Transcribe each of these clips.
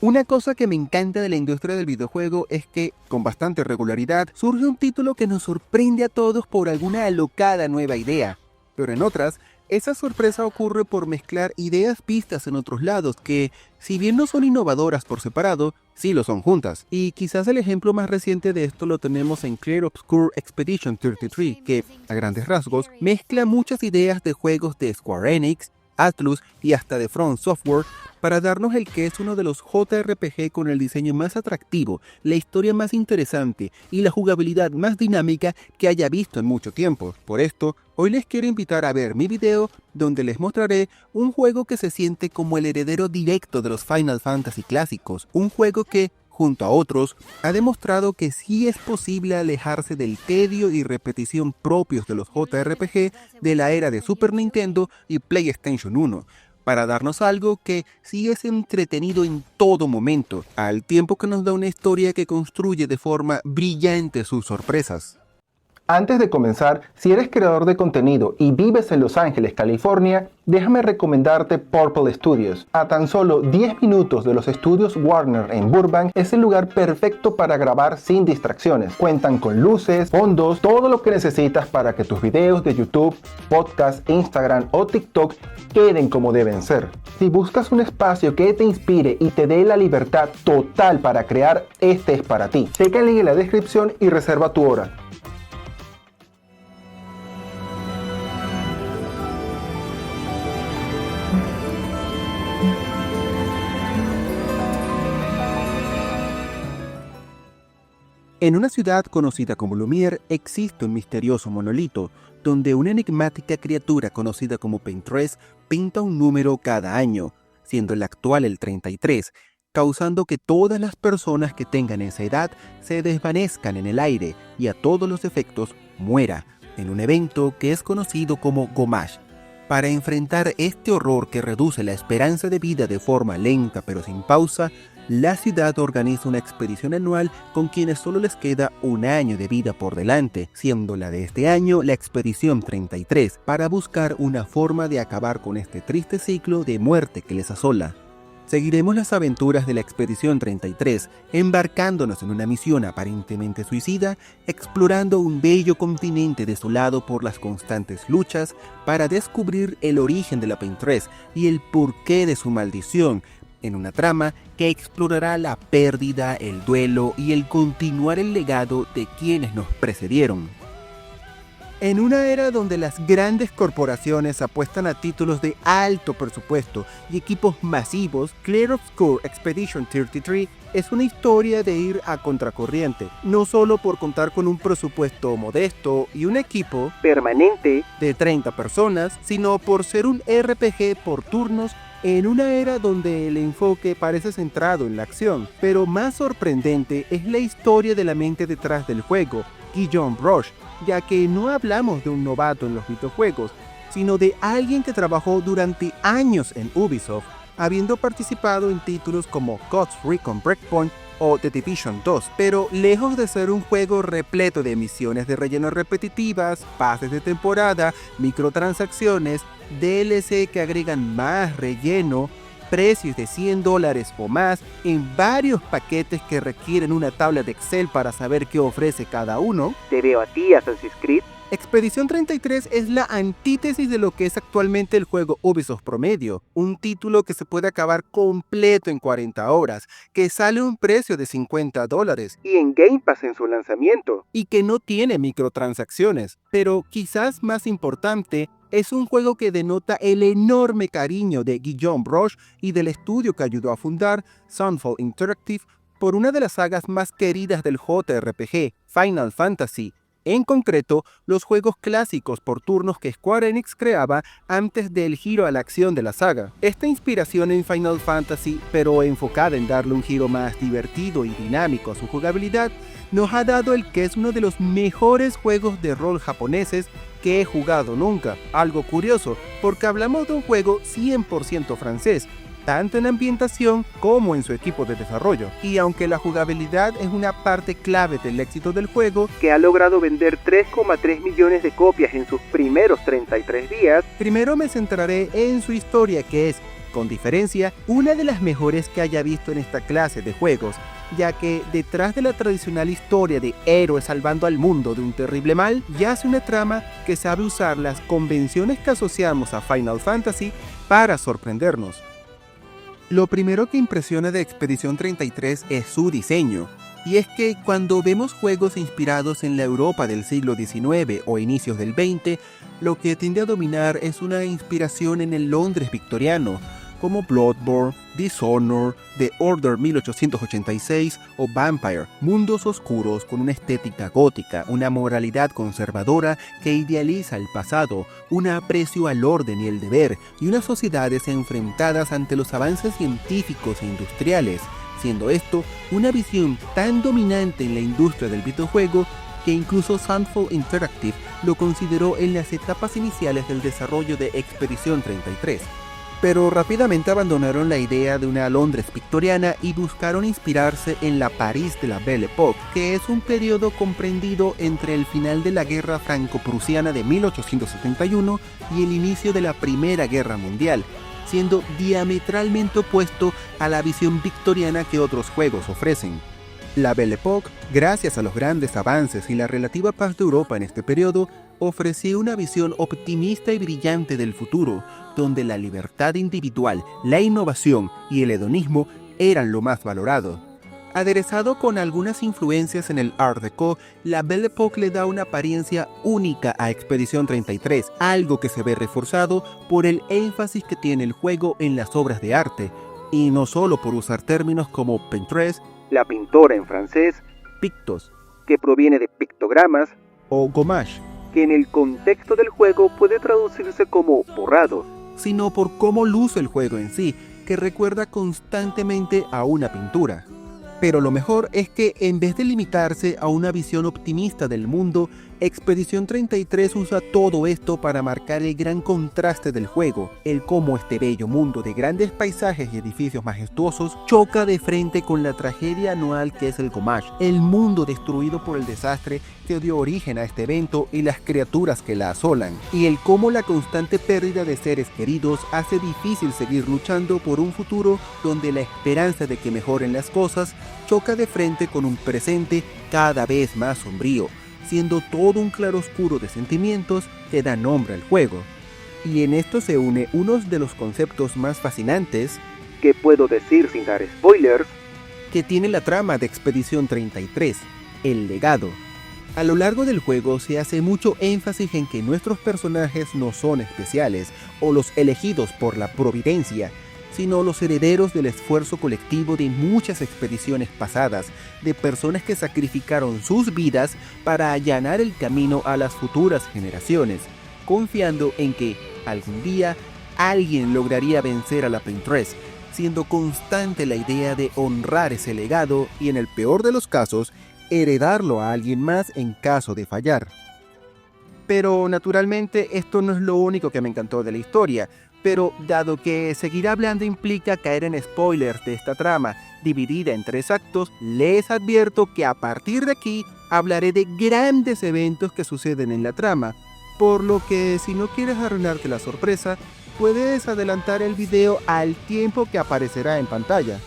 Una cosa que me encanta de la industria del videojuego es que, con bastante regularidad, surge un título que nos sorprende a todos por alguna alocada nueva idea. Pero en otras, esa sorpresa ocurre por mezclar ideas vistas en otros lados que, si bien no son innovadoras por separado, sí lo son juntas. Y quizás el ejemplo más reciente de esto lo tenemos en Clear Obscure Expedition 33, que, a grandes rasgos, mezcla muchas ideas de juegos de Square Enix, Atlus y hasta de From Software para darnos el que es uno de los JRPG con el diseño más atractivo, la historia más interesante y la jugabilidad más dinámica que haya visto en mucho tiempo. Por esto, hoy les quiero invitar a ver mi video donde les mostraré un juego que se siente como el heredero directo de los Final Fantasy clásicos, un juego que, junto a otros, ha demostrado que sí es posible alejarse del tedio y repetición propios de los JRPG de la era de Super Nintendo y PlayStation 1, para darnos algo que sí es entretenido en todo momento, al tiempo que nos da una historia que construye de forma brillante sus sorpresas. Antes de comenzar, si eres creador de contenido y vives en Los Ángeles, California, déjame recomendarte Purple Studios. A tan solo 10 minutos de los estudios Warner en Burbank, es el lugar perfecto para grabar sin distracciones. Cuentan con luces, fondos, todo lo que necesitas para que tus videos de YouTube, podcast, Instagram o TikTok queden como deben ser. Si buscas un espacio que te inspire y te dé la libertad total para crear, este es para ti. Checa el link en la descripción y reserva tu hora. En una ciudad conocida como Lumière existe un misterioso monolito, donde una enigmática criatura conocida como Paintress pinta un número cada año, siendo el actual el 33, causando que todas las personas que tengan esa edad se desvanezcan en el aire y a todos los efectos muera, en un evento que es conocido como Gomage. Para enfrentar este horror que reduce la esperanza de vida de forma lenta pero sin pausa, la ciudad organiza una expedición anual con quienes solo les queda un año de vida por delante, siendo la de este año la expedición 33, para buscar una forma de acabar con este triste ciclo de muerte que les asola. Seguiremos las aventuras de la expedición 33, embarcándonos en una misión aparentemente suicida, explorando un bello continente desolado por las constantes luchas para descubrir el origen de la Paintress y el porqué de su maldición, en una trama que explorará la pérdida, el duelo y el continuar el legado de quienes nos precedieron. En una era donde las grandes corporaciones apuestan a títulos de alto presupuesto y equipos masivos, Clear Obscure Expedition 33 es una historia de ir a contracorriente, no solo por contar con un presupuesto modesto y un equipo permanente de 30 personas, sino por ser un RPG por turnos en una era donde el enfoque parece centrado en la acción. Pero más sorprendente es la historia de la mente detrás del juego, Guillaume Roche, ya que no hablamos de un novato en los videojuegos, sino de alguien que trabajó durante años en Ubisoft, habiendo participado en títulos como Ghost Recon Breakpoint o The Division 2, pero lejos de ser un juego repleto de misiones de relleno repetitivas, pases de temporada, microtransacciones, DLC que agregan más relleno, precios de $100 o más en varios paquetes que requieren una tabla de Excel para saber qué ofrece cada uno. Te veo a ti, Assassin's Creed. Expedición 33 es la antítesis de lo que es actualmente el juego Ubisoft promedio, un título que se puede acabar completo en 40 horas, que sale a un precio de $50 y en Game Pass en su lanzamiento, y que no tiene microtransacciones, pero quizás más importante, es un juego que denota el enorme cariño de Guillaume Roche y del estudio que ayudó a fundar, Sunfall Interactive, por una de las sagas más queridas del JRPG, Final Fantasy. En concreto, los juegos clásicos por turnos que Square Enix creaba antes del giro a la acción de la saga. Esta inspiración en Final Fantasy, pero enfocada en darle un giro más divertido y dinámico a su jugabilidad, nos ha dado el que es uno de los mejores juegos de rol japoneses que he jugado nunca. Algo curioso, porque hablamos de un juego 100% francés, tanto en ambientación como en su equipo de desarrollo. Y aunque la jugabilidad es una parte clave del éxito del juego, que ha logrado vender 3,3 millones de copias en sus primeros 33 días, primero me centraré en su historia, que es con diferencia, una de las mejores que haya visto en esta clase de juegos, ya que detrás de la tradicional historia de héroes salvando al mundo de un terrible mal, yace una trama que sabe usar las convenciones que asociamos a Final Fantasy para sorprendernos. Lo primero que impresiona de Expedición 33 es su diseño, y es que cuando vemos juegos inspirados en la Europa del siglo XIX o inicios del XX, lo que tiende a dominar es una inspiración en el Londres victoriano, como Bloodborne, Dishonored, The Order 1886 o Vampire, mundos oscuros con una estética gótica, una moralidad conservadora que idealiza el pasado, un aprecio al orden y el deber, y unas sociedades enfrentadas ante los avances científicos e industriales, siendo esto una visión tan dominante en la industria del videojuego que incluso Sunfall Interactive lo consideró en las etapas iniciales del desarrollo de Expedición 33. Pero rápidamente abandonaron la idea de una Londres victoriana y buscaron inspirarse en la París de la Belle Époque, que es un periodo comprendido entre el final de la Guerra Franco-Prusiana de 1871 y el inicio de la Primera Guerra Mundial, siendo diametralmente opuesto a la visión victoriana que otros juegos ofrecen. La Belle Époque, gracias a los grandes avances y la relativa paz de Europa en este periodo, ofrecía una visión optimista y brillante del futuro, donde la libertad individual, la innovación y el hedonismo eran lo más valorado. Aderezado con algunas influencias en el Art Deco, la Belle Époque le da una apariencia única a Expedición 33, algo que se ve reforzado por el énfasis que tiene el juego en las obras de arte, y no solo por usar términos como Pinterest, la pintora en francés, pictos, que proviene de pictogramas, o gommage, que en el contexto del juego puede traducirse como borrado, sino por cómo luce el juego en sí, que recuerda constantemente a una pintura. Pero lo mejor es que en vez de limitarse a una visión optimista del mundo, Expedición 33 usa todo esto para marcar el gran contraste del juego, el cómo este bello mundo de grandes paisajes y edificios majestuosos choca de frente con la tragedia anual que es el Gommage, el mundo destruido por el desastre que dio origen a este evento y las criaturas que la asolan, y el cómo la constante pérdida de seres queridos hace difícil seguir luchando por un futuro donde la esperanza de que mejoren las cosas choca de frente con un presente cada vez más sombrío, siendo todo un claroscuro de sentimientos que da nombre al juego. Y en esto se une uno de los conceptos más fascinantes, que puedo decir sin dar spoilers, que tiene la trama de Expedición 33, el legado. A lo largo del juego se hace mucho énfasis en que nuestros personajes no son especiales o los elegidos por la providencia, sino los herederos del esfuerzo colectivo de muchas expediciones pasadas, de personas que sacrificaron sus vidas para allanar el camino a las futuras generaciones, confiando en que algún día alguien lograría vencer a la Pinterest, siendo constante la idea de honrar ese legado y, en el peor de los casos, heredarlo a alguien más en caso de fallar. Pero naturalmente esto no es lo único que me encantó de la historia, pero dado que seguir hablando implica caer en spoilers de esta trama dividida en 3 actos, les advierto que a partir de aquí hablaré de grandes eventos que suceden en la trama, por lo que si no quieres arruinarte la sorpresa, puedes adelantar el video al tiempo que aparecerá en pantalla.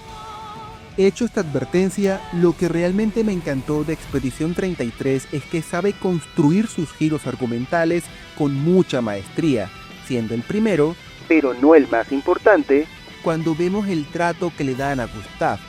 Hecho esta advertencia, lo que realmente me encantó de Expedición 33 es que sabe construir sus giros argumentales con mucha maestría, siendo el primero, pero no el más importante, cuando vemos el trato que le dan a Gustav.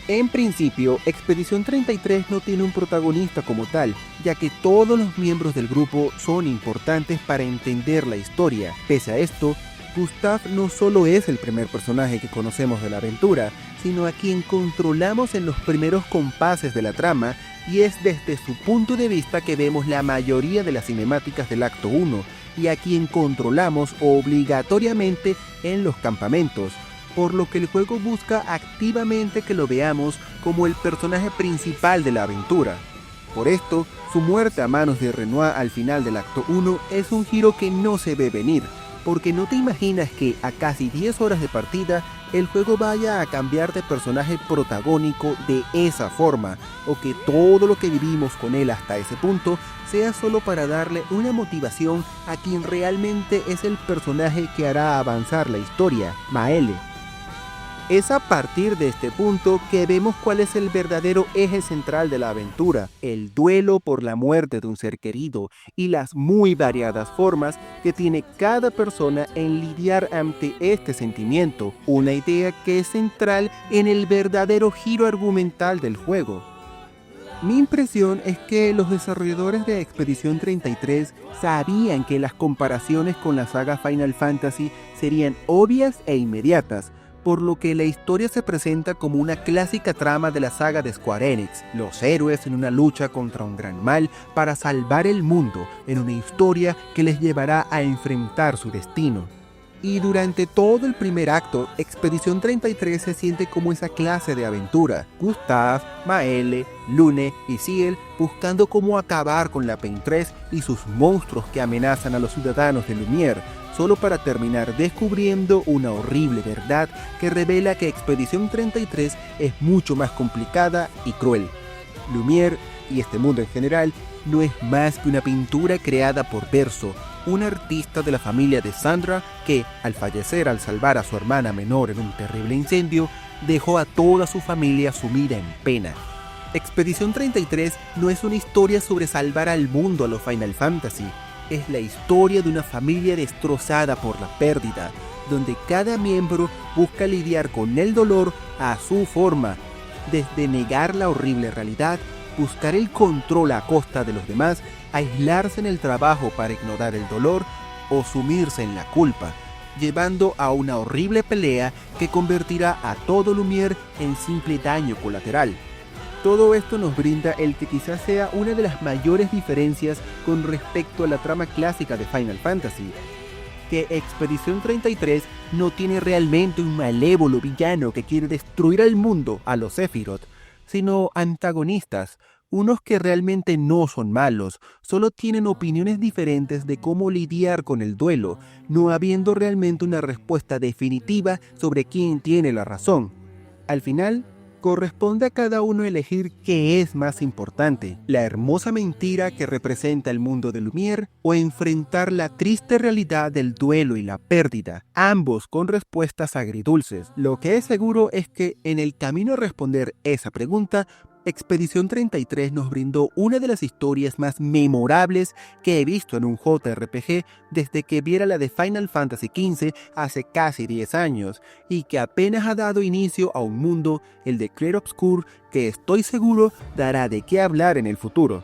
En principio, Expedición 33 no tiene un protagonista como tal, ya que todos los miembros del grupo son importantes para entender la historia. Pese a esto, Gustav no solo es el primer personaje que conocemos de la aventura, sino a quien controlamos en los primeros compases de la trama, y es desde su punto de vista que vemos la mayoría de las cinemáticas del acto 1, y a quien controlamos obligatoriamente en los campamentos, por lo que el juego busca activamente que lo veamos como el personaje principal de la aventura. Por esto, su muerte a manos de Renoir al final del acto 1 es un giro que no se ve venir, porque no te imaginas que a casi 10 horas de partida, el juego vaya a cambiar de personaje protagónico de esa forma, o que todo lo que vivimos con él hasta ese punto sea solo para darle una motivación a quien realmente es el personaje que hará avanzar la historia, Maele. Es a partir de este punto que vemos cuál es el verdadero eje central de la aventura, el duelo por la muerte de un ser querido y las muy variadas formas que tiene cada persona en lidiar ante este sentimiento, una idea que es central en el verdadero giro argumental del juego. Mi impresión es que los desarrolladores de Expedición 33 sabían que las comparaciones con la saga Final Fantasy serían obvias e inmediatas, por lo que la historia se presenta como una clásica trama de la saga de Square Enix, los héroes en una lucha contra un gran mal para salvar el mundo en una historia que les llevará a enfrentar su destino. Y durante todo el primer acto, Expedición 33 se siente como esa clase de aventura. Gustav, Maele, Lune y Ciel buscando cómo acabar con la Pain 3 y sus monstruos que amenazan a los ciudadanos de Lumière, solo para terminar descubriendo una horrible verdad que revela que Expedición 33 es mucho más complicada y cruel. Lumière, y este mundo en general, no es más que una pintura creada por Verso, un artista de la familia de Sandra que, al fallecer al salvar a su hermana menor en un terrible incendio, dejó a toda su familia sumida en pena. Expedición 33 no es una historia sobre salvar al mundo a lo Final Fantasy, es la historia de una familia destrozada por la pérdida, donde cada miembro busca lidiar con el dolor a su forma, desde negar la horrible realidad, buscar el control a costa de los demás, aislarse en el trabajo para ignorar el dolor o sumirse en la culpa, llevando a una horrible pelea que convertirá a todo Lumière en simple daño colateral. Todo esto nos brinda el que quizás sea una de las mayores diferencias con respecto a la trama clásica de Final Fantasy, que Expedición 33 no tiene realmente un malévolo villano que quiere destruir al mundo a los Sephiroth, sino antagonistas, unos que realmente no son malos, solo tienen opiniones diferentes de cómo lidiar con el duelo, no habiendo realmente una respuesta definitiva sobre quién tiene la razón. Al final, corresponde a cada uno elegir qué es más importante, la hermosa mentira que representa el mundo de Lumière o enfrentar la triste realidad del duelo y la pérdida, ambos con respuestas agridulces. Lo que es seguro es que en el camino a responder esa pregunta, Expedición 33 nos brindó una de las historias más memorables que he visto en un JRPG desde que viera la de Final Fantasy XV hace casi 10 años, y que apenas ha dado inicio a un mundo, el de Clair Obscur, que estoy seguro dará de qué hablar en el futuro.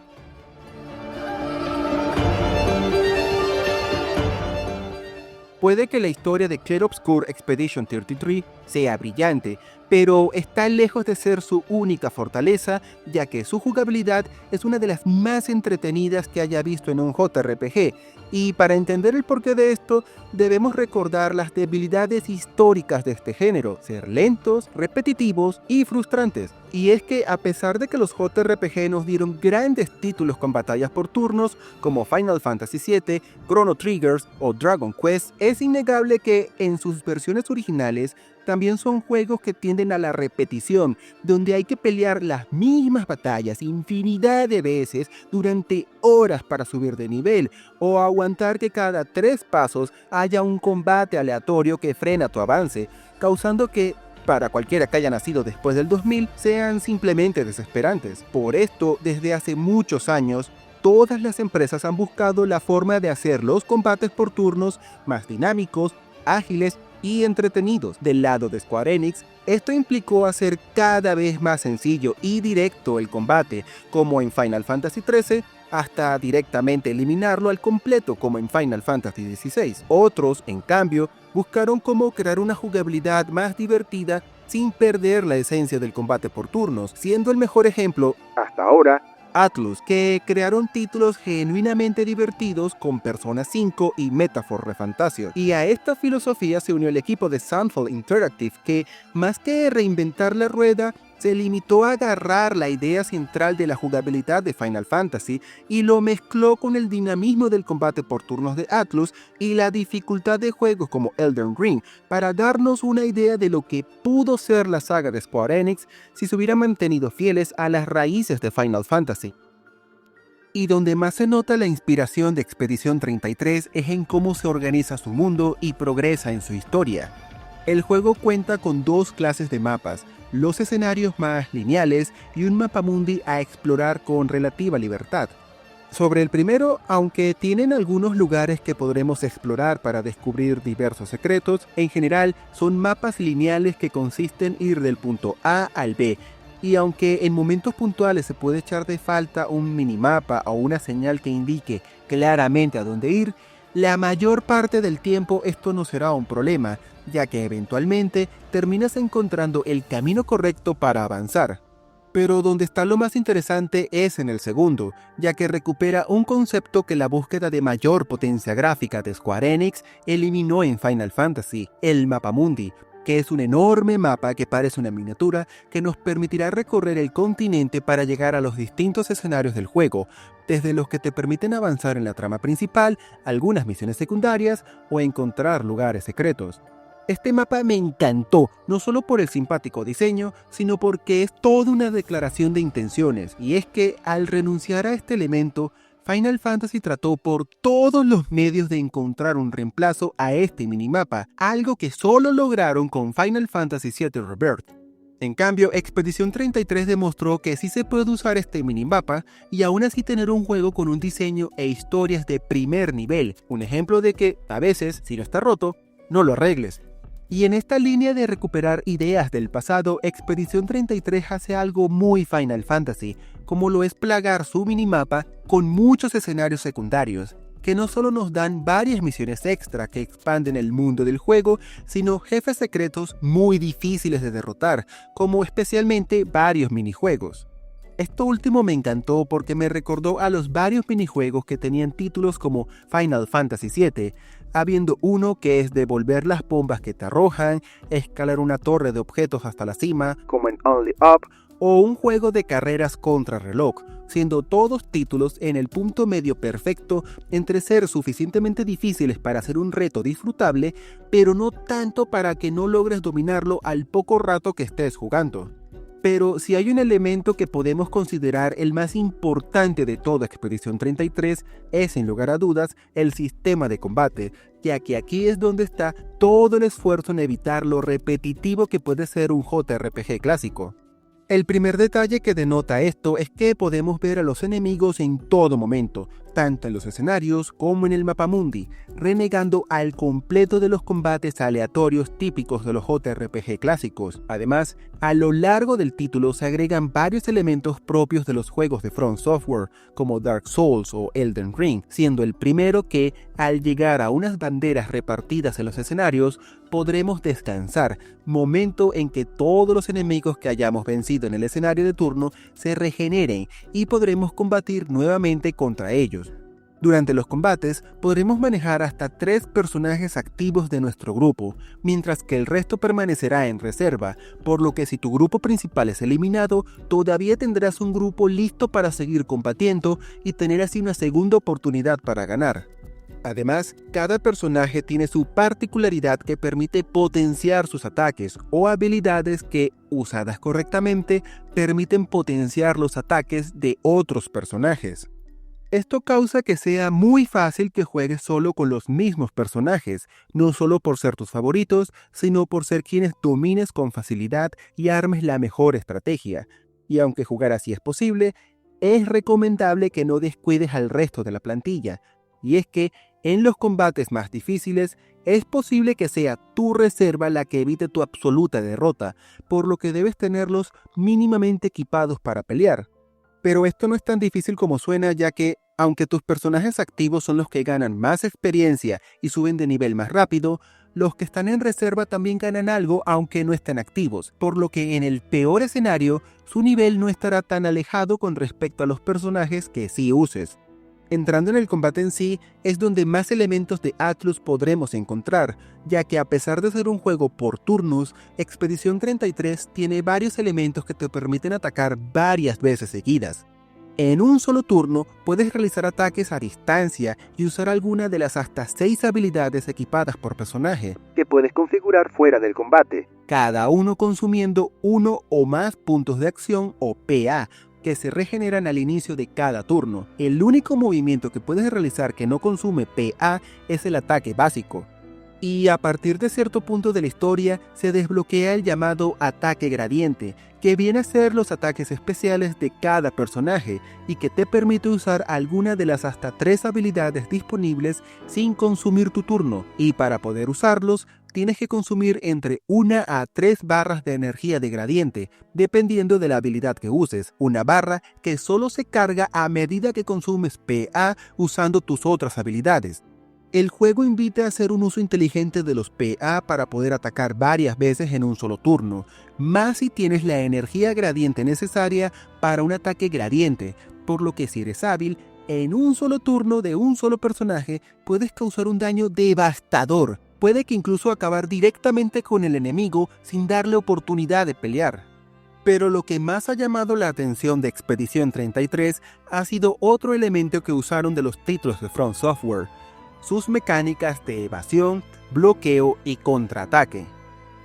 Puede que la historia de Clair Obscur Expedition 33 sea brillante, pero está lejos de ser su única fortaleza, ya que su jugabilidad es una de las más entretenidas que haya visto en un JRPG, y para entender el porqué de esto, debemos recordar las debilidades históricas de este género, ser lentos, repetitivos y frustrantes. Y es que a pesar de que los JRPG nos dieron grandes títulos con batallas por turnos, como Final Fantasy VII, Chrono Triggers o Dragon Quest, es innegable que en sus versiones originales también son juegos que tienden a la repetición, donde hay que pelear las mismas batallas infinidad de veces durante horas para subir de nivel, o aguantar que cada 3 pasos haya un combate aleatorio que frena tu avance, causando que, para cualquiera que haya nacido después del 2000, sean simplemente desesperantes. Por esto, desde hace muchos años, todas las empresas han buscado la forma de hacer los combates por turnos más dinámicos, ágiles y entretenidos. Del lado de Square Enix, esto implicó hacer cada vez más sencillo y directo el combate, como en Final Fantasy XIII, hasta directamente eliminarlo al completo, como en Final Fantasy XVI. Otros, en cambio, buscaron cómo crear una jugabilidad más divertida sin perder la esencia del combate por turnos, siendo el mejor ejemplo, hasta ahora, Atlus, que crearon títulos genuinamente divertidos con Persona 5 y Metaphor ReFantazio. Y a esta filosofía se unió el equipo de Sunfall Interactive, que, más que reinventar la rueda, se limitó a agarrar la idea central de la jugabilidad de Final Fantasy y lo mezcló con el dinamismo del combate por turnos de Atlus y la dificultad de juegos como Elden Ring para darnos una idea de lo que pudo ser la saga de Square Enix si se hubiera mantenido fieles a las raíces de Final Fantasy. Y donde más se nota la inspiración de Expedición 33 es en cómo se organiza su mundo y progresa en su historia. El juego cuenta con dos clases de mapas, los escenarios más lineales y un mapamundi a explorar con relativa libertad. Sobre el primero, aunque tienen algunos lugares que podremos explorar para descubrir diversos secretos, en general son mapas lineales que consisten en ir del punto A al B, y aunque en momentos puntuales se puede echar de falta un minimapa o una señal que indique claramente a dónde ir, la mayor parte del tiempo esto no será un problema, ya que eventualmente terminas encontrando el camino correcto para avanzar. Pero donde está lo más interesante es en el segundo, ya que recupera un concepto que la búsqueda de mayor potencia gráfica de Square Enix eliminó en Final Fantasy, el mapamundi, que es un enorme mapa que parece una miniatura que nos permitirá recorrer el continente para llegar a los distintos escenarios del juego, desde los que te permiten avanzar en la trama principal, algunas misiones secundarias o encontrar lugares secretos. Este mapa me encantó, no solo por el simpático diseño, sino porque es toda una declaración de intenciones, y es que al renunciar a este elemento, Final Fantasy trató por todos los medios de encontrar un reemplazo a este minimapa, algo que solo lograron con Final Fantasy VII Rebirth. En cambio, Expedición 33 demostró que sí se puede usar este minimapa y aún así tener un juego con un diseño e historias de primer nivel, un ejemplo de que, a veces, si no está roto, no lo arregles. Y en esta línea de recuperar ideas del pasado, Expedición 33 hace algo muy Final Fantasy, como lo es plagar su minimapa con muchos escenarios secundarios, que no solo nos dan varias misiones extra que expanden el mundo del juego, sino jefes secretos muy difíciles de derrotar, como especialmente varios minijuegos. Esto último me encantó porque me recordó a los varios minijuegos que tenían títulos como Final Fantasy VII, habiendo uno que es devolver las bombas que te arrojan, escalar una torre de objetos hasta la cima, como en Only Up, o un juego de carreras contra reloj, siendo todos títulos en el punto medio perfecto entre ser suficientemente difíciles para hacer un reto disfrutable, pero no tanto para que no logres dominarlo al poco rato que estés jugando. Pero si hay un elemento que podemos considerar el más importante de toda Expedición 33 es, sin lugar a dudas, el sistema de combate, ya que aquí es donde está todo el esfuerzo en evitar lo repetitivo que puede ser un JRPG clásico. El primer detalle que denota esto es que podemos ver a los enemigos en todo momento, tanto en los escenarios como en el mapamundi, renegando al completo de los combates aleatorios típicos de los JRPG clásicos. Además, a lo largo del título se agregan varios elementos propios de los juegos de From Software, como Dark Souls o Elden Ring, siendo el primero que, al llegar a unas banderas repartidas en los escenarios, podremos descansar, momento en que todos los enemigos que hayamos vencido en el escenario de turno se regeneren y podremos combatir nuevamente contra ellos. Durante los combates podremos manejar hasta 3 personajes activos de nuestro grupo, mientras que el resto permanecerá en reserva, por lo que si tu grupo principal es eliminado, todavía tendrás un grupo listo para seguir combatiendo y tener así una segunda oportunidad para ganar. Además, cada personaje tiene su particularidad que permite potenciar sus ataques o habilidades que, usadas correctamente, permiten potenciar los ataques de otros personajes. Esto causa que sea muy fácil que juegues solo con los mismos personajes, no solo por ser tus favoritos, sino por ser quienes domines con facilidad y armes la mejor estrategia. Y aunque jugar así es posible, es recomendable que no descuides al resto de la plantilla. Y es que, en los combates más difíciles, es posible que sea tu reserva la que evite tu absoluta derrota, por lo que debes tenerlos mínimamente equipados para pelear. Pero esto no es tan difícil como suena, ya que, aunque tus personajes activos son los que ganan más experiencia y suben de nivel más rápido, los que están en reserva también ganan algo aunque no estén activos, por lo que en el peor escenario, su nivel no estará tan alejado con respecto a los personajes que sí uses. Entrando en el combate en sí, es donde más elementos de Atlus podremos encontrar, ya que a pesar de ser un juego por turnos, Expedición 33 tiene varios elementos que te permiten atacar varias veces seguidas. En un solo turno puedes realizar ataques a distancia y usar alguna de las hasta 6 habilidades equipadas por personaje, que puedes configurar fuera del combate, cada uno consumiendo uno o más puntos de acción o PA, que se regeneran al inicio de cada turno. El único movimiento que puedes realizar que no consume PA es el ataque básico. Y a partir de cierto punto de la historia se desbloquea el llamado ataque gradiente, que viene a ser los ataques especiales de cada personaje y que te permite usar alguna de las hasta 3 habilidades disponibles sin consumir tu turno, y para poder usarlos tienes que consumir entre 1 a 3 barras de energía de gradiente, dependiendo de la habilidad que uses, una barra que solo se carga a medida que consumes PA usando tus otras habilidades. El juego invita a hacer un uso inteligente de los PA para poder atacar varias veces en un solo turno, más si tienes la energía gradiente necesaria para un ataque gradiente, por lo que si eres hábil, en un solo turno de un solo personaje puedes causar un daño devastador, puede que incluso acabar directamente con el enemigo sin darle oportunidad de pelear. Pero lo que más ha llamado la atención de Expedición 33 ha sido otro elemento que usaron de los títulos de From Software: sus mecánicas de evasión, bloqueo y contraataque.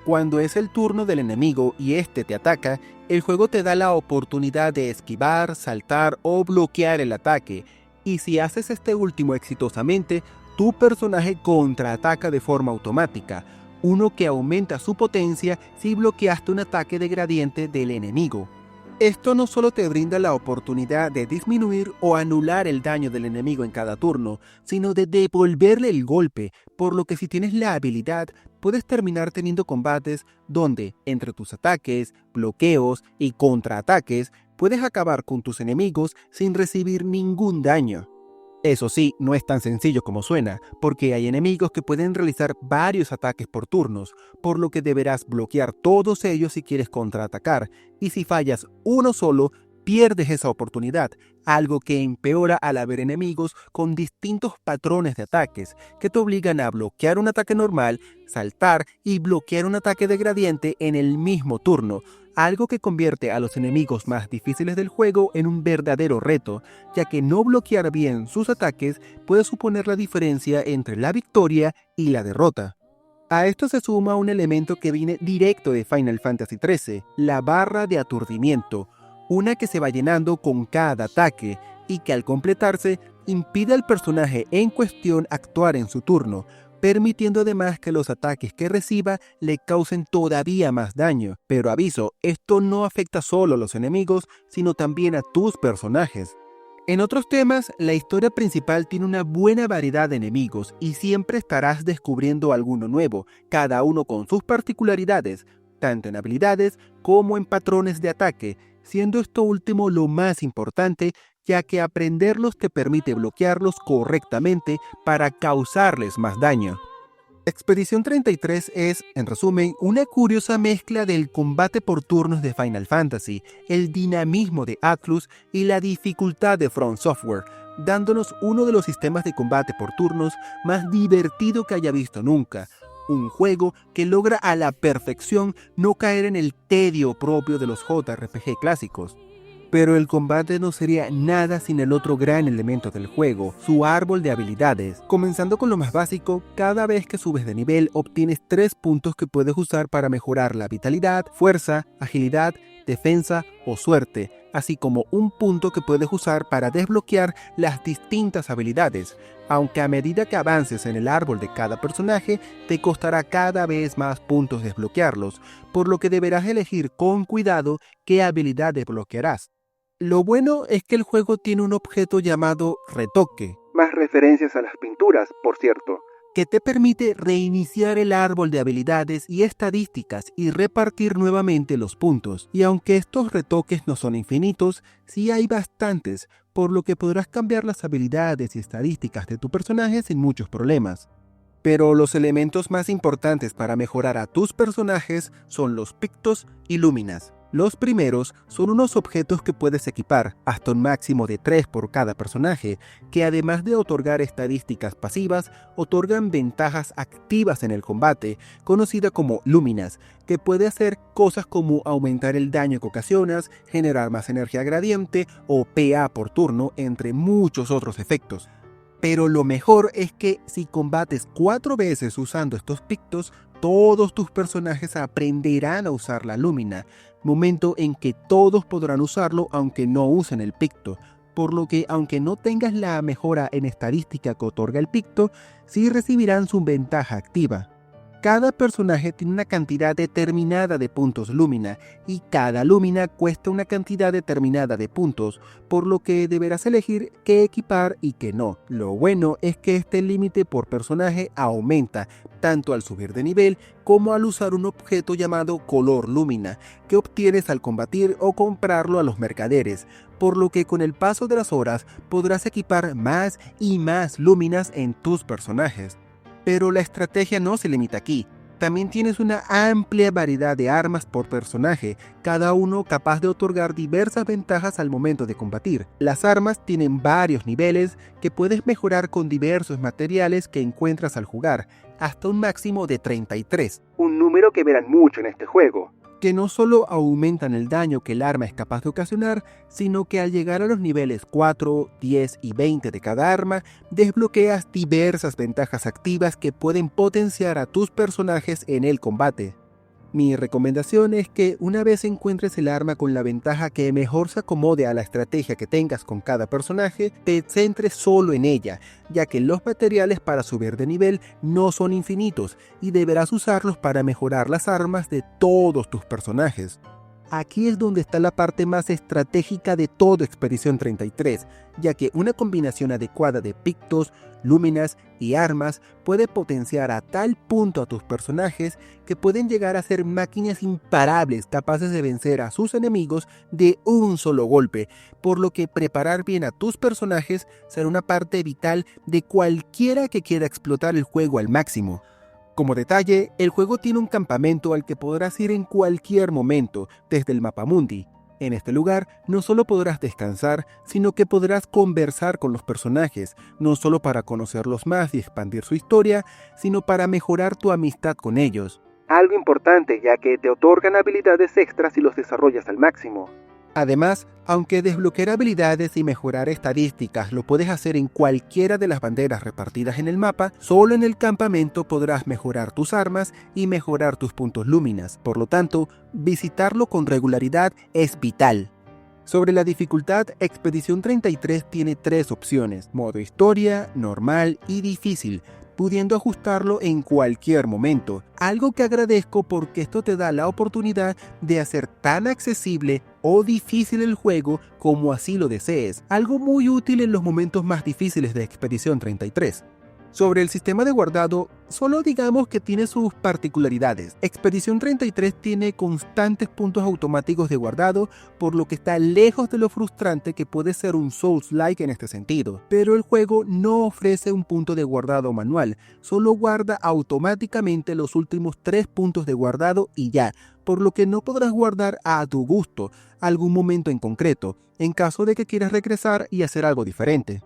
Cuando es el turno del enemigo y este te ataca, el juego te da la oportunidad de esquivar, saltar o bloquear el ataque, y si haces este último exitosamente, tu personaje contraataca de forma automática, uno que aumenta su potencia si bloqueaste un ataque de gradiente del enemigo. Esto no solo te brinda la oportunidad de disminuir o anular el daño del enemigo en cada turno, sino de devolverle el golpe, por lo que si tienes la habilidad, puedes terminar teniendo combates donde, entre tus ataques, bloqueos y contraataques, puedes acabar con tus enemigos sin recibir ningún daño. Eso sí, no es tan sencillo como suena, porque hay enemigos que pueden realizar varios ataques por turnos, por lo que deberás bloquear todos ellos si quieres contraatacar, y si fallas uno solo, pierdes esa oportunidad, algo que empeora al haber enemigos con distintos patrones de ataques, que te obligan a bloquear un ataque normal, saltar y bloquear un ataque de gradiente en el mismo turno, algo que convierte a los enemigos más difíciles del juego en un verdadero reto, ya que no bloquear bien sus ataques puede suponer la diferencia entre la victoria y la derrota. A esto se suma un elemento que viene directo de Final Fantasy XIII, la barra de aturdimiento, una que se va llenando con cada ataque y que al completarse impide al personaje en cuestión actuar en su turno, permitiendo además que los ataques que reciba le causen todavía más daño. Pero aviso, esto no afecta solo a los enemigos, sino también a tus personajes. En otros temas, la historia principal tiene una buena variedad de enemigos y siempre estarás descubriendo alguno nuevo, cada uno con sus particularidades, tanto en habilidades como en patrones de ataque, siendo esto último lo más importante, ya que aprenderlos te permite bloquearlos correctamente para causarles más daño. Expedición 33 es, en resumen, una curiosa mezcla del combate por turnos de Final Fantasy, el dinamismo de Atlus y la dificultad de From Software, dándonos uno de los sistemas de combate por turnos más divertido que haya visto nunca. Un juego que logra a la perfección no caer en el tedio propio de los JRPG clásicos. Pero el combate no sería nada sin el otro gran elemento del juego, su árbol de habilidades. Comenzando con lo más básico, cada vez que subes de nivel obtienes 3 puntos que puedes usar para mejorar la vitalidad, fuerza, agilidad, defensa o suerte, así como un punto que puedes usar para desbloquear las distintas habilidades, aunque a medida que avances en el árbol de cada personaje, te costará cada vez más puntos desbloquearlos, por lo que deberás elegir con cuidado qué habilidad desbloquearás. Lo bueno es que el juego tiene un objeto llamado retoque, más referencias a las pinturas, por cierto, que te permite reiniciar el árbol de habilidades y estadísticas y repartir nuevamente los puntos. Y aunque estos retoques no son infinitos, sí hay bastantes, por lo que podrás cambiar las habilidades y estadísticas de tu personaje sin muchos problemas. Pero los elementos más importantes para mejorar a tus personajes son los pictos y lúminas. Los primeros son unos objetos que puedes equipar, hasta un máximo de 3 por cada personaje, que además de otorgar estadísticas pasivas, otorgan ventajas activas en el combate, conocida como Luminas, que puede hacer cosas como aumentar el daño que ocasionas, generar más energía gradiente o PA por turno, entre muchos otros efectos. Pero lo mejor es que si combates 4 veces usando estos pictos, todos tus personajes aprenderán a usar la Lumina, momento en que todos podrán usarlo aunque no usen el picto, por lo que aunque no tengas la mejora en estadística que otorga el picto, sí recibirán su ventaja activa. Cada personaje tiene una cantidad determinada de puntos Lumina y cada Lumina cuesta una cantidad determinada de puntos, por lo que deberás elegir qué equipar y qué no. Lo bueno es que este límite por personaje aumenta, tanto al subir de nivel como al usar un objeto llamado Color Lumina, que obtienes al combatir o comprarlo a los mercaderes, por lo que con el paso de las horas podrás equipar más y más Luminas en tus personajes. Pero la estrategia no se limita aquí. También tienes una amplia variedad de armas por personaje, cada uno capaz de otorgar diversas ventajas al momento de combatir. Las armas tienen varios niveles que puedes mejorar con diversos materiales que encuentras al jugar, hasta un máximo de 33, un número que verán mucho en este juego, que no solo aumentan el daño que el arma es capaz de ocasionar, sino que al llegar a los niveles 4, 10 y 20 de cada arma, desbloqueas diversas ventajas activas que pueden potenciar a tus personajes en el combate. Mi recomendación es que una vez encuentres el arma con la ventaja que mejor se acomode a la estrategia que tengas con cada personaje, te centres solo en ella, ya que los materiales para subir de nivel no son infinitos y deberás usarlos para mejorar las armas de todos tus personajes. Aquí es donde está la parte más estratégica de todo Expedición 33, ya que una combinación adecuada de pictos, Luminas y armas puede potenciar a tal punto a tus personajes que pueden llegar a ser máquinas imparables capaces de vencer a sus enemigos de un solo golpe, por lo que preparar bien a tus personajes será una parte vital de cualquiera que quiera explotar el juego al máximo. Como detalle, el juego tiene un campamento al que podrás ir en cualquier momento desde el mapa mundi. En este lugar no solo podrás descansar, sino que podrás conversar con los personajes, no solo para conocerlos más y expandir su historia, sino para mejorar tu amistad con ellos. Algo importante, ya que te otorgan habilidades extras si los desarrollas al máximo. Además, aunque desbloquear habilidades y mejorar estadísticas lo puedes hacer en cualquiera de las banderas repartidas en el mapa, solo en el campamento podrás mejorar tus armas y mejorar tus puntos Luminas. Por lo tanto, visitarlo con regularidad es vital. Sobre la dificultad, Expedición 33 tiene 3 opciones: modo historia, normal y difícil, pudiendo ajustarlo en cualquier momento, algo que agradezco porque esto te da la oportunidad de hacer tan accesible o difícil el juego como así lo desees, algo muy útil en los momentos más difíciles de Expedición 33. Sobre el sistema de guardado, solo digamos que tiene sus particularidades. Expedición 33 tiene constantes puntos automáticos de guardado, por lo que está lejos de lo frustrante que puede ser un Souls-like en este sentido. Pero el juego no ofrece un punto de guardado manual, solo guarda automáticamente los últimos 3 puntos de guardado y ya, por lo que no podrás guardar a tu gusto algún momento en concreto, en caso de que quieras regresar y hacer algo diferente.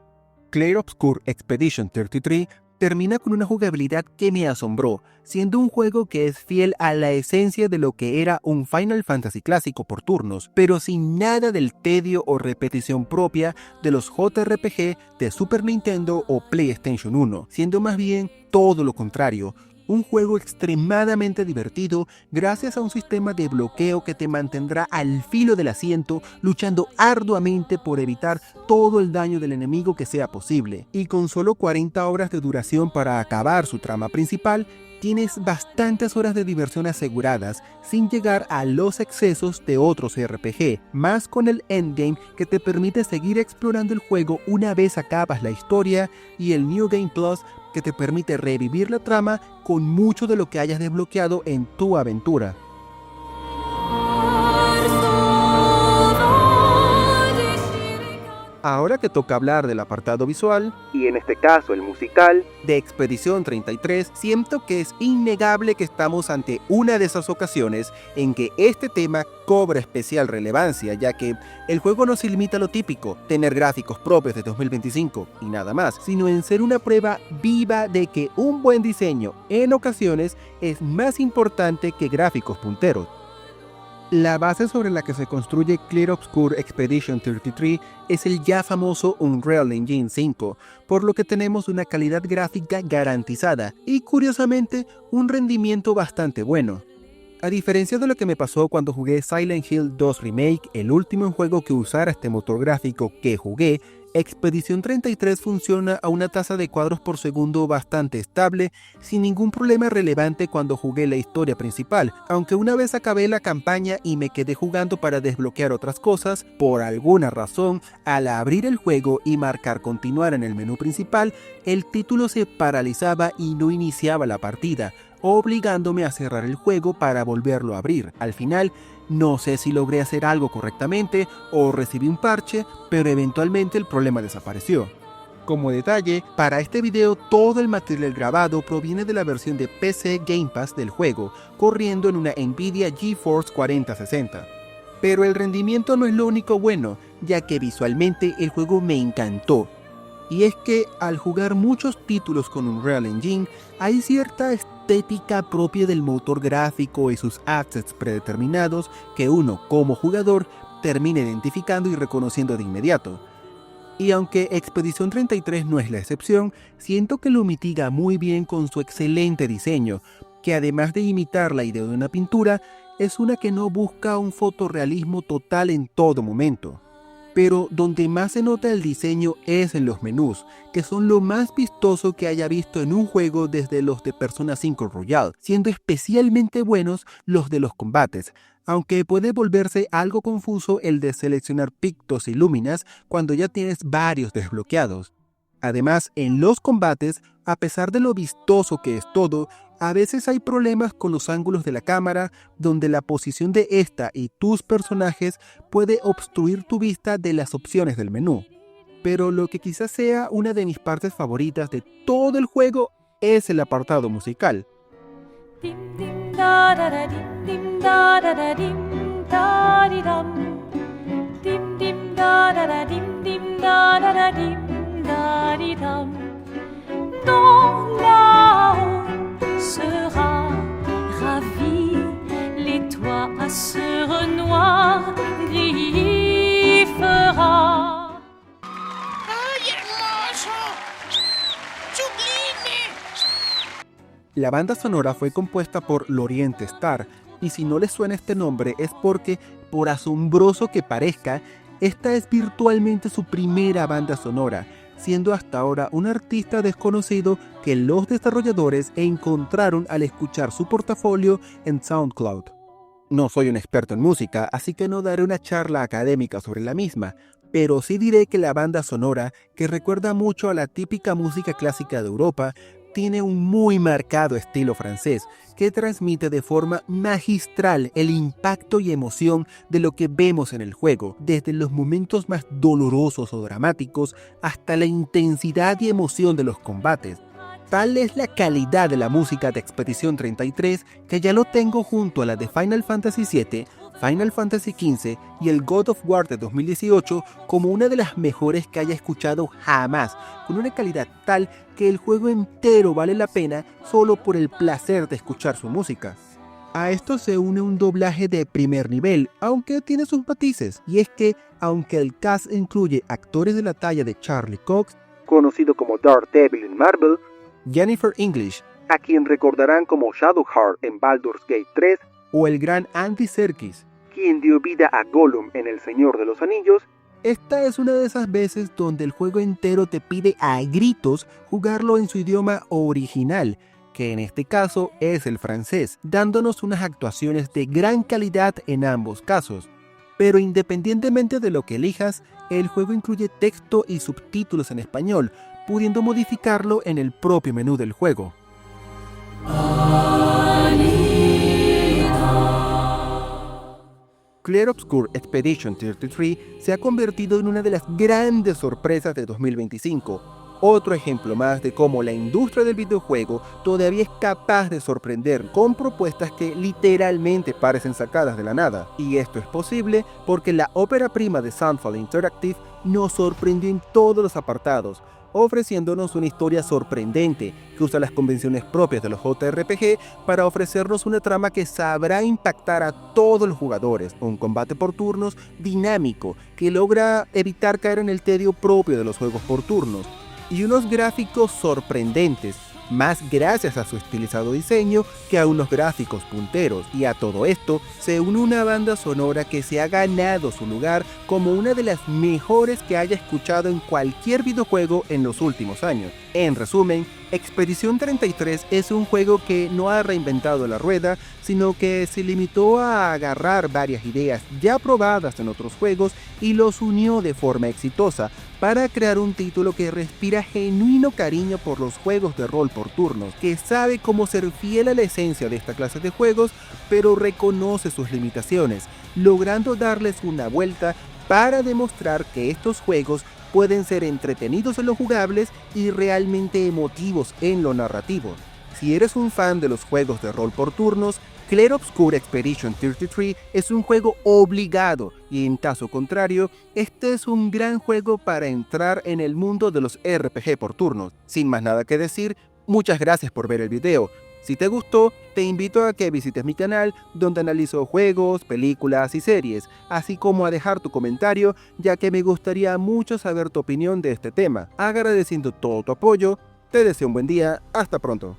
Clair Obscur Expedition 33 termina con una jugabilidad que me asombró, siendo un juego que es fiel a la esencia de lo que era un Final Fantasy clásico por turnos, pero sin nada del tedio o repetición propia de los JRPG de Super Nintendo o PlayStation 1, siendo más bien todo lo contrario. Un juego extremadamente divertido gracias a un sistema de bloqueo que te mantendrá al filo del asiento, luchando arduamente por evitar todo el daño del enemigo que sea posible. Y con solo 40 horas de duración para acabar su trama principal, tienes bastantes horas de diversión aseguradas sin llegar a los excesos de otros RPG, más con el endgame que te permite seguir explorando el juego una vez acabas la historia, y el New Game Plus que te permite revivir la trama con mucho de lo que hayas desbloqueado en tu aventura. Ahora que toca hablar del apartado visual, y en este caso el musical, de Expedición 33, siento que es innegable que estamos ante una de esas ocasiones en que este tema cobra especial relevancia, ya que el juego no se limita a lo típico, tener gráficos propios de 2025 y nada más, sino en ser una prueba viva de que un buen diseño en ocasiones es más importante que gráficos punteros. La base sobre la que se construye Clear Obscure Expedition 33 es el ya famoso Unreal Engine 5, por lo que tenemos una calidad gráfica garantizada y, curiosamente, un rendimiento bastante bueno. A diferencia de lo que me pasó cuando jugué Silent Hill 2 Remake, el último juego que usara este motor gráfico que jugué, Expedición 33 funciona a una tasa de cuadros por segundo bastante estable, sin ningún problema relevante cuando jugué la historia principal, aunque una vez acabé la campaña y me quedé jugando para desbloquear otras cosas, por alguna razón, al abrir el juego y marcar continuar en el menú principal, el título se paralizaba y no iniciaba la partida, obligándome a cerrar el juego para volverlo a abrir. Al final, no sé si logré hacer algo correctamente o recibí un parche, pero eventualmente el problema desapareció. Como detalle, para este video todo el material grabado proviene de la versión de PC Game Pass del juego, corriendo en una Nvidia GeForce 4060. Pero el rendimiento no es lo único bueno, ya que visualmente el juego me encantó. Y es que al jugar muchos títulos con Unreal Engine, hay cierta estética propia del motor gráfico y sus assets predeterminados que uno, como jugador, termina identificando y reconociendo de inmediato. Y aunque Expedición 33 no es la excepción, siento que lo mitiga muy bien con su excelente diseño, que además de imitar la idea de una pintura, es una que no busca un fotorrealismo total en todo momento. Pero donde más se nota el diseño es en los menús, que son lo más vistoso que haya visto en un juego desde los de Persona 5 Royal, siendo especialmente buenos los de los combates, aunque puede volverse algo confuso el de seleccionar pictos y lúminas cuando ya tienes varios desbloqueados. Además, en los combates, a pesar de lo vistoso que es todo, a veces hay problemas con los ángulos de la cámara, donde la posición de esta y tus personajes puede obstruir tu vista de las opciones del menú. Pero lo que quizás sea una de mis partes favoritas de todo el juego es el apartado musical. Sera ravi, les toits à ce noir gris fera. ¡Ay, hermoso! ¡Sublime! La banda sonora fue compuesta por Lorient Star, y si no les suena este nombre es porque, por asombroso que parezca, esta es virtualmente su primera banda sonora, siendo hasta ahora un artista desconocido que los desarrolladores encontraron al escuchar su portafolio en SoundCloud. No soy un experto en música, así que no daré una charla académica sobre la misma, pero sí diré que la banda sonora, que recuerda mucho a la típica música clásica de Europa, tiene un muy marcado estilo francés, que transmite de forma magistral el impacto y emoción de lo que vemos en el juego, desde los momentos más dolorosos o dramáticos hasta la intensidad y emoción de los combates. Tal es la calidad de la música de Expedición 33 que ya lo tengo junto a la de Final Fantasy VII, Final Fantasy XV y el God of War de 2018 como una de las mejores que haya escuchado jamás, con una calidad tal que el juego entero vale la pena solo por el placer de escuchar su música. A esto se une un doblaje de primer nivel, aunque tiene sus matices, y es que, aunque el cast incluye actores de la talla de Charlie Cox, conocido como Daredevil en Marvel, Jennifer English, a quien recordarán como Shadowheart en Baldur's Gate 3, o el gran Andy Serkis, quien dio vida a Gollum en El Señor de los Anillos, esta es una de esas veces donde el juego entero te pide a gritos jugarlo en su idioma original, que en este caso es el francés, dándonos unas actuaciones de gran calidad en ambos casos. Pero independientemente de lo que elijas, el juego incluye texto y subtítulos en español, pudiendo modificarlo en el propio menú del juego. Clair Obscur Expedition 33 se ha convertido en una de las grandes sorpresas de 2025. Otro ejemplo más de cómo la industria del videojuego todavía es capaz de sorprender con propuestas que literalmente parecen sacadas de la nada. Y esto es posible porque la ópera prima de Sunfall Interactive nos sorprendió en todos los apartados, ofreciéndonos una historia sorprendente que usa las convenciones propias de los JRPG para ofrecernos una trama que sabrá impactar a todos los jugadores, un combate por turnos dinámico que logra evitar caer en el tedio propio de los juegos por turnos, y unos gráficos sorprendentes, más gracias a su estilizado diseño que a unos gráficos punteros. Y a todo esto se une una banda sonora que se ha ganado su lugar como una de las mejores que haya escuchado en cualquier videojuego en los últimos años. En resumen, Expedition 33 es un juego que no ha reinventado la rueda, sino que se limitó a agarrar varias ideas ya probadas en otros juegos y los unió de forma exitosa para crear un título que respira genuino cariño por los juegos de rol por turnos, que sabe cómo ser fiel a la esencia de esta clase de juegos, pero reconoce sus limitaciones, logrando darles una vuelta para demostrar que estos juegos pueden ser entretenidos en lo jugables y realmente emotivos en lo narrativo. Si eres un fan de los juegos de rol por turnos, Clair Obscur Expedition 33 es un juego obligado, y en caso contrario, este es un gran juego para entrar en el mundo de los RPG por turnos. Sin más nada que decir, muchas gracias por ver el video. Si te gustó, te invito a que visites mi canal donde analizo juegos, películas y series, así como a dejar tu comentario, ya que me gustaría mucho saber tu opinión de este tema. Agradeciendo todo tu apoyo, te deseo un buen día, hasta pronto.